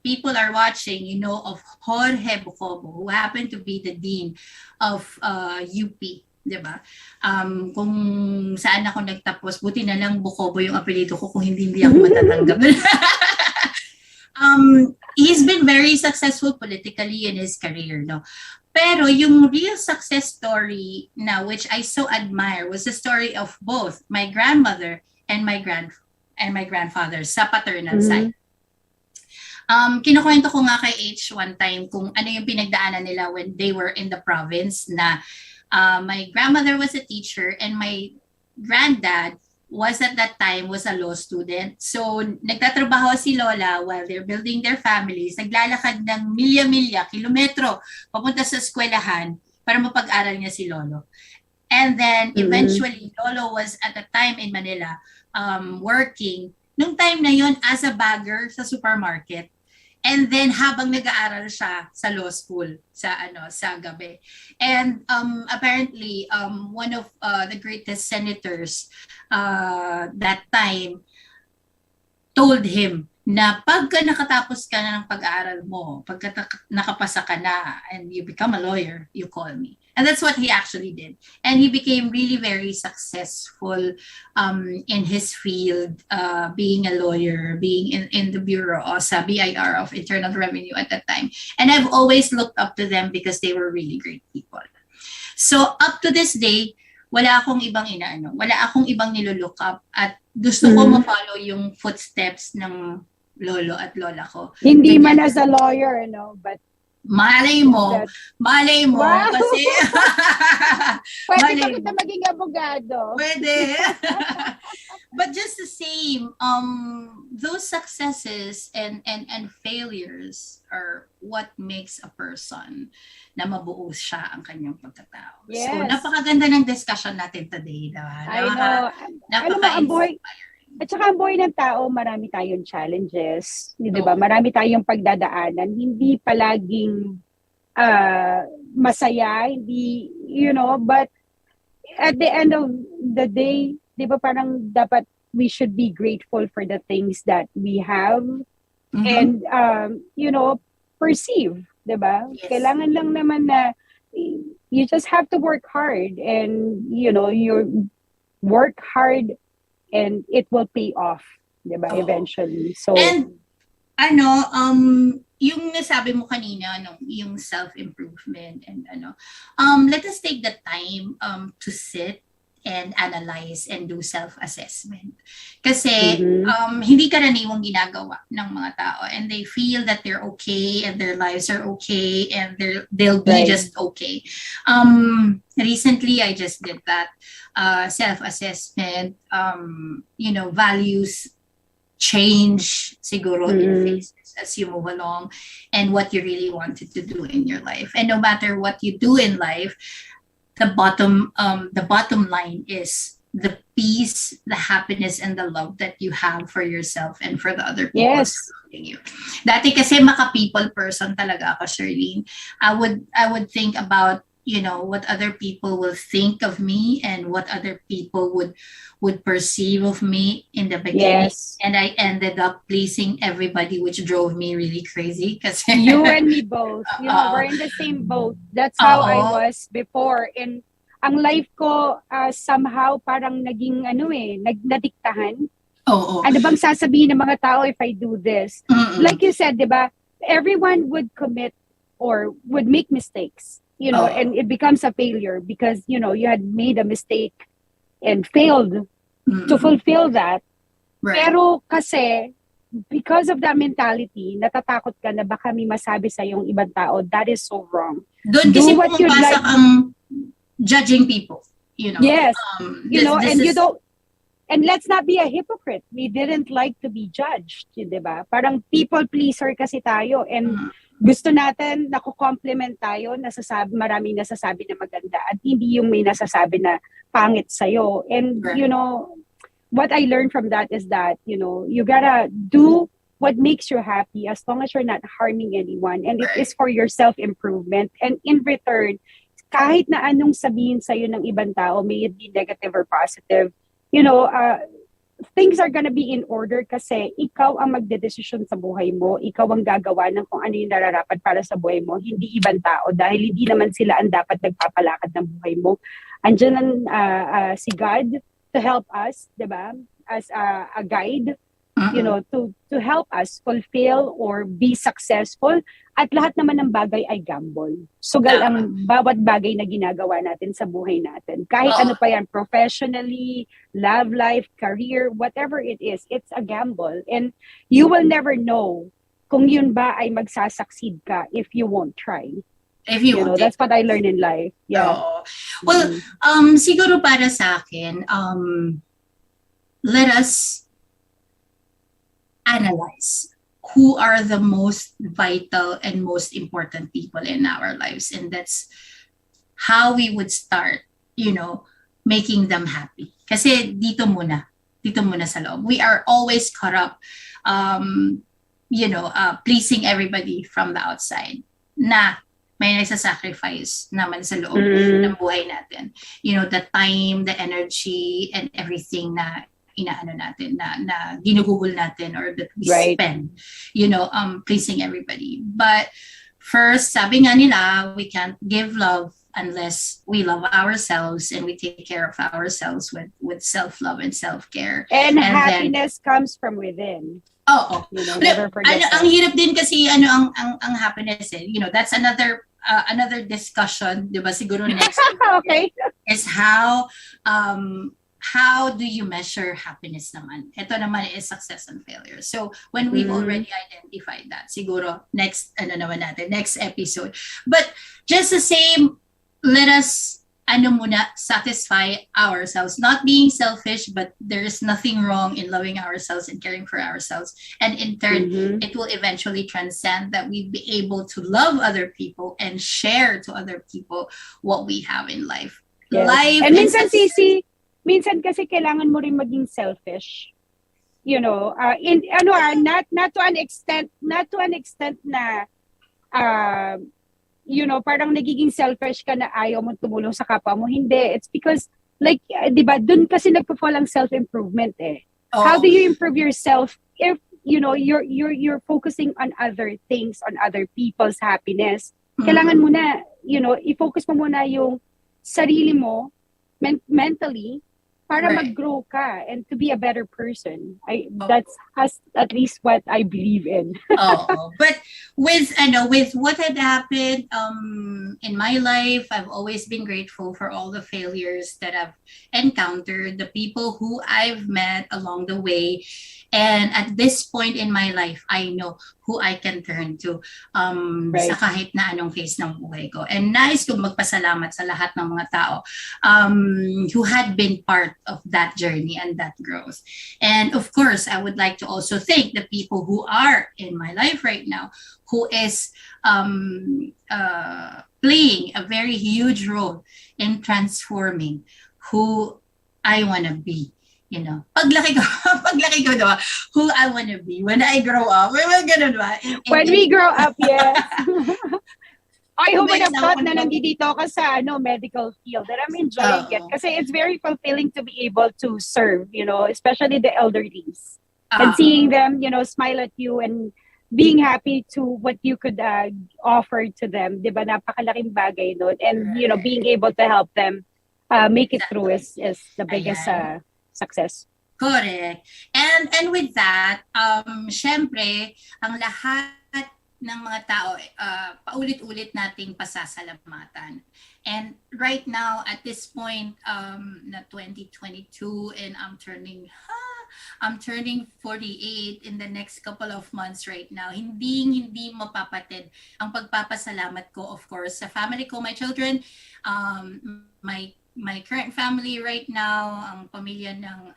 S3: people are watching, of Jorge Bucobo, who happened to be the dean of UP, diba? Kung saan ako nagtapos, buti na lang Bucobo yung apelyido ko, kung hindi ako matatanggap. He's been very successful politically in his career, no? Pero yung real success story na which I so admire was the story of both my grandmother and my grandfather sa paternal side. Kinukwento ko nga kay H one time kung ano yung pinagdaanan nila when they were in the province na my grandmother was a teacher and my granddad was at that time was a law student. So, nagtatrabaho si Lola while they're building their families. Naglalakad ng milya-milya, kilometro, papunta sa eskwelahan para mapag-aral niya si Lolo. And then, eventually, Lolo was at the time in Manila working. Nung time na yon as a bagger sa supermarket. And then habang nag-aaral siya sa law school sa gabi. And apparently one of the greatest senators that time told him na pagka nakatapos ka na ng pag-aaral mo, pagka nakapasa ka na and you become a lawyer, you call me. And that's what he actually did. And he became really very successful in his field, being a lawyer, being in the bureau o sa BIR of Internal Revenue at that time. And I've always looked up to them because they were really great people. So up to this day, wala akong ibang nilook up at gusto ko ma-follow yung footsteps ng lolo at lola ko.
S4: Hindi man as a lawyer, but
S3: malay mo,
S4: wow.
S3: Kasi
S4: pwede pa kita maging abogado.
S3: Pwede. But just the same, those successes and failures are what makes a person na mabuo siya ang kanyang pagkatao.
S4: Yes.
S3: So, napakaganda ng discussion natin today.
S4: I know.
S3: Napaka-inspiring.
S4: At saka ang buhay ng tao, marami tayong challenges. Di ba? Marami tayong pagdadaanan. Hindi palaging masaya. Hindi, but at the end of the day, di ba parang dapat we should be grateful for the things that we have and, perceive. Di ba?
S3: Yes.
S4: Kailangan lang naman na you just have to work hard and, you work hard and it will pay off, diba, eventually. So,
S3: and, yung nasabi mo kanina, yung self-improvement and let us take the time to sit and analyze and do self-assessment. Kasi hindi karaniwang ginagawa ng mga tao and they feel that they're okay and their lives are okay and they'll be just okay. Recently, I just did that self-assessment, values change siguro in phases as you move along and what you really wanted to do in your life. And no matter what you do in life, the bottom line is the peace, the happiness, and the love that you have for yourself and for the other people surrounding you. Dati kasi maka-people person talaga ako, Sherlene. I would think about what other people will think of me and what other people would perceive of me in the beginning. Yes. And I ended up pleasing everybody, which drove me really crazy. Kasi
S4: you and me both. We're in the same boat. That's how I was before. And ang life ko somehow parang naging nadiktahan. Ano bang sasabihin ng mga tao if I do this? Like you said, 'di ba? Everyone would commit or would make mistakes. and it becomes a failure because, you had made a mistake and failed to fulfill that.
S3: Right.
S4: Pero kasi, because of that mentality, natatakot ka na baka may masabi sa yung ibang tao. That is so wrong.
S3: Doon kasi pumapasok ang judging people,
S4: Yes.
S3: this
S4: and let's not be a hypocrite. We didn't like to be judged, di ba? Parang people pleaser kasi tayo and gusto natin nako-compliment tayo, maraming nasasabi na maganda at hindi yung may nasasabi na pangit sa'yo. And, what I learned from that is that, you gotta do what makes you happy as long as you're not harming anyone. And it is for your self-improvement. And in return, kahit na anong sabihin sa'yo ng ibang tao, may it be negative or positive, things are gonna be in order kasi ikaw ang magdedesisyon sa buhay mo, ikaw ang gagawa ng kung ano yung nararapat para sa buhay mo, hindi ibang tao dahil hindi naman sila ang dapat nagpapalakad ng buhay mo. Andiyan si God to help us, diba? As a guide, to help us fulfill or be successful. At lahat naman ng bagay ay gamble. Sugal ang bawat bagay na ginagawa natin sa buhay natin. Kahit ano pa yan, professionally, love life, career, whatever it is, it's a gamble. And you will never know kung yun ba ay magsasucceed ka if you won't try.
S3: If you want
S4: that's what I learned in life. Yeah.
S3: Well, siguro para sa akin, let us analyze who are the most vital and most important people in our lives, and that's how we would start, making them happy. Kasi dito muna sa loob. We are always caught up, pleasing everybody from the outside. Na may nagsasacrifice naman sa loob ng buhay natin. The time, the energy, and everything na inaano natin, na ginugugol natin or that we spend, pleasing everybody. But first, sabi nga nila, we can't give love unless we love ourselves and we take care of ourselves with self-love and self-care.
S4: And happiness comes from within.
S3: Never forget ang hirap din kasi ang happiness that's another discussion, 'di ba? Siguro next
S4: okay.
S3: Is how do you measure happiness naman? Ito naman is success and failure. So when we've already identified that, siguro next episode. But just the same, let us satisfy ourselves, not being selfish, but there is nothing wrong in loving ourselves and caring for ourselves. And in turn, it will eventually transcend that we be able to love other people and share to other people what we have in life.
S4: Yes.
S3: Life
S4: and minsan kasi kailangan mo rin maging selfish. Not to an extent na parang nagiging selfish ka na ayaw mo tumulong sa kapwa mo. Hindi. It's because, di ba, dun kasi nagpo-fall ang self-improvement eh. How do you improve yourself if, you're focusing on other things, on other people's happiness? Kailangan mo na, i-focus mo muna yung sarili mo mentally para mag-grow ka and to be a better person. That's at least what I believe in.
S3: But with what had happened in my life, I've always been grateful for all the failures that I've encountered, the people who I've met along the way. And at this point in my life, I know who I can turn to sa kahit na anong phase ng buhay ko. And nais kong magpasalamat sa lahat ng mga tao who had been part of that journey and that growth. And of course, I would like to also thank the people who are in my life right now, who is playing a very huge role in transforming who I want to be. Paglaki ko diba, who I want to be when I grow up. Ganun ba?
S4: When we grow up, yes. I who would have thought na nandito ka sa medical field, that I'm enjoying it. Kasi it's very fulfilling to be able to serve, especially the elderlies. And seeing them, smile at you and being happy to what you could offer to them. Diba, napakalaking bagay nun. And, being able to help them make it through is the biggest success.
S3: Correct. And with that, syempre, ang lahat ng mga tao, paulit-ulit nating pasasalamatan. And right now, at this point, na 2022, and I'm turning 48 in the next couple of months right now. Hindi mapapatid ang pagpapasalamat ko, of course, sa family ko, my children, my current family right now, ang pamilya ng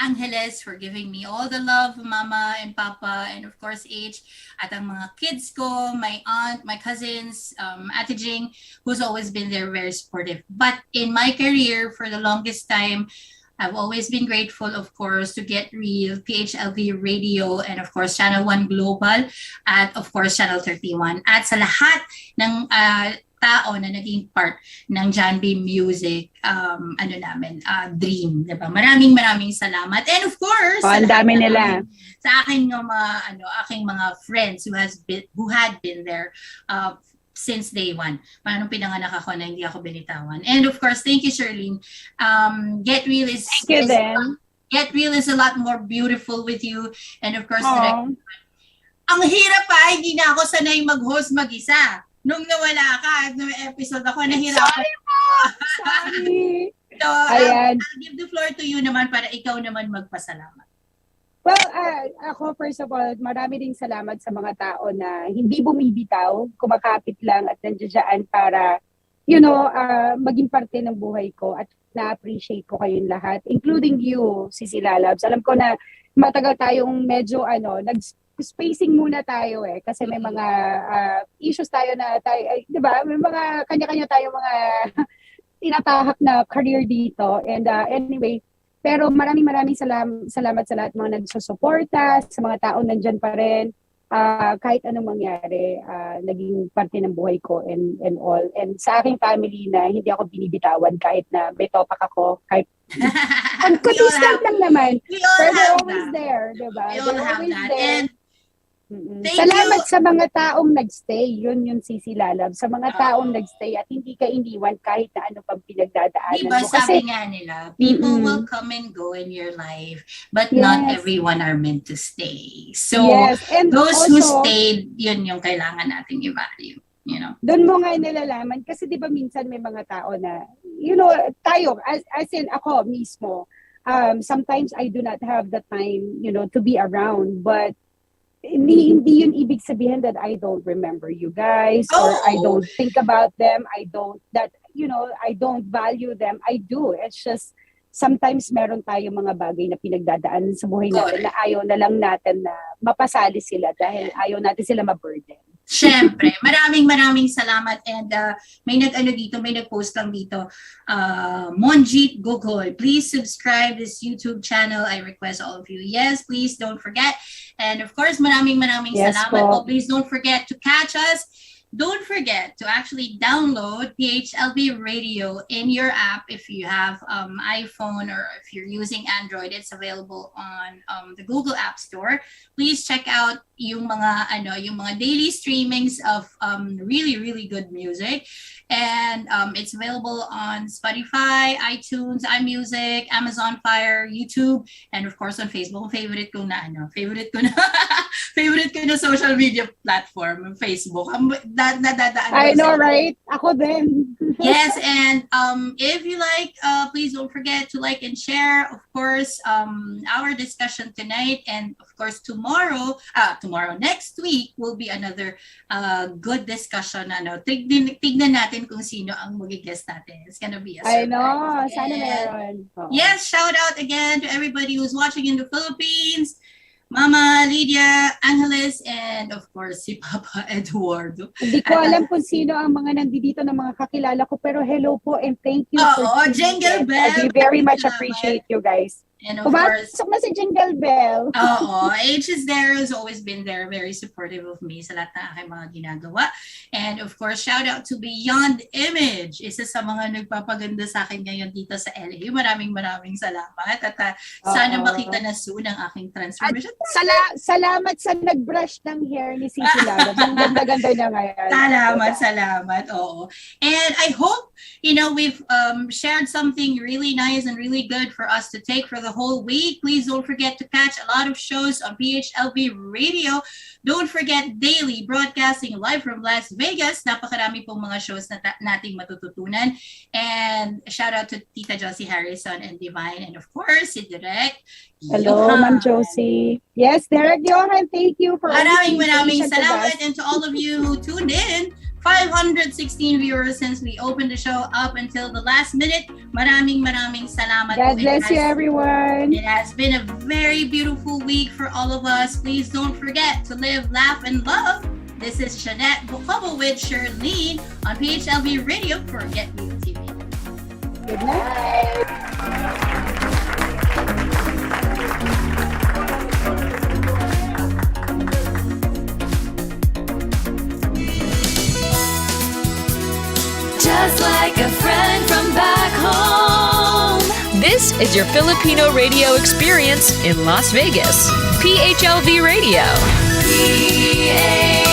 S3: Angeles for giving me all the love, mama and papa, and of course H, at ang mga kids ko, my aunt, my cousins, Ate Jing, who's always been there, very supportive. But in my career, for the longest time, I've always been grateful, of course, to Get Real, PHLV Radio, and of course, Channel 1 Global, at of course, Channel 31. At sa lahat ng tao na naging part ng John B Music dream, 'di ba? Maraming salamat. And of course,
S4: ang dami nila.
S3: Sa aking mga aking mga friends who had been there since day one. Paano pinanganak ako na hindi ako binitawan. And of course, thank you, Sherlene. Get Real is Get Real is a lot more beautiful with you, and of course, ang hirap pa, hindi na ako sanay mag-host mag-isa. Nung nawala ka, nung episode ako, nahirapan.
S4: Sorry.
S3: So, I'll give the floor to you naman para ikaw naman magpasalamat.
S4: Well, ako first of all, marami ding salamat sa mga tao na hindi bumibitaw, kumakapit lang at nandiyan para, maging parte ng buhay ko at na-appreciate ko kayong lahat, including you, Sisi Lalabs. Alam ko na matagal tayong medyo, spacing muna tayo kasi may mga issues tayo na di ba? May mga kanya-kanya tayo mga tinatahak na career dito. And anyway, pero maraming salamat sa lahat mga nagsusuporta, sa mga taong nandyan pa rin. Kahit anong mangyari, naging parte ng buhay ko and all. And sa aking family na hindi ako binibitawan kahit na may topak ako, kahit consistent lang naman. But they're always there, diba?
S3: We all have that. And
S4: salamat sa mga taong nagstay. Yun Sisi Lalab. Sa mga taong nagstay at hindi ka iniwan kahit na ano pang pinagdadaanan
S3: diba,
S4: mo.
S3: Sabi nga nila, people will come and go in your life, but not everyone are meant to stay. So, those also, who stayed, yun yung kailangan nating i-value.
S4: Doon mo nga nilalaman. Kasi di ba minsan may mga tao na, tayo, as in ako mismo, sometimes I do not have the time, to be around, but hindi yun ibig sabihin that I don't remember you guys or I don't think about them. I don't value them. I do. It's just sometimes meron tayong mga bagay na pinagdadaanan sa buhay natin na ayaw na lang natin na mapasali sila dahil ayaw natin sila ma-burden.
S3: Siyempre, maraming salamat. And may nag-post lang dito. Monjit Gogol, please subscribe this YouTube channel. I request all of you. Yes, please don't forget. And of course, maraming salamat. Oh, please don't forget to catch us. Don't forget to actually download PHLV Radio in your app if you have iPhone or if you're using Android. It's available on the Google App Store. Please check out yung mga daily streamings of really good music. And it's available on Spotify, iTunes, iMusic, Amazon Fire, YouTube, and of course on Facebook. Favorite ko na social media platform, Facebook.
S4: I know, right? Ako din.
S3: Yes, and if you like, please don't forget to like and share, of course, our discussion tonight, and of course tomorrow, next week will be another good discussion. Tignan natin kung sino ang mag-guest natin. It's gonna be a surprise.
S4: I know, sana meron.
S3: Yes, shout out again to everybody who's watching in the Philippines. Mama Lydia, Angeles, and of course, si Papa Eduardo.
S4: Hindi ko alam kung sino ang mga nandito ng mga kakilala ko, pero hello po and thank you for
S3: Jingle Bell.
S4: I very much appreciate you guys.
S3: And of course,
S4: na si Jingle Bell.
S3: H is there, has always been there, very supportive of me sa lahat ng aking mga ginagawa. And of course, shout out to Beyond Image, isa sa mga nagpapaganda sa akin ngayon dito sa LA. Maraming salamat at sana makita na soon ang aking transformation.
S4: At salamat sa nag-brush ng hair ni Sisi Lalo. Ang ganda-ganda niya ngayon.
S3: Salamat. Oo. And I hope, we've shared something really nice and really good for us to take for the the whole week. Please don't forget to catch a lot of shows on PHLV Radio. Don't forget daily broadcasting live from Las Vegas. Napakarami pong mga shows na nating matututunan. And shout out to Tita Josie Harrison and Divine. And of course, si Direk
S4: Hello,
S3: Johan.
S4: Ma'am Josie. Yes, Derek Johan, thank you for
S3: Maraming
S4: patient with
S3: salamat.
S4: us.
S3: And to all of you who tuned in, 516 viewers since we opened the show up until the last minute. Maraming salamat.
S4: God bless you, everyone.
S3: It has been a very beautiful week for all of us. Please don't forget to live, laugh, and love. This is Jeanette with Sherlene on PHLV Radio for Get Real TV.
S4: Good night.
S2: Just like a friend from back home.
S1: This is your Filipino radio experience in Las Vegas. PHLV Radio.
S2: PHLV.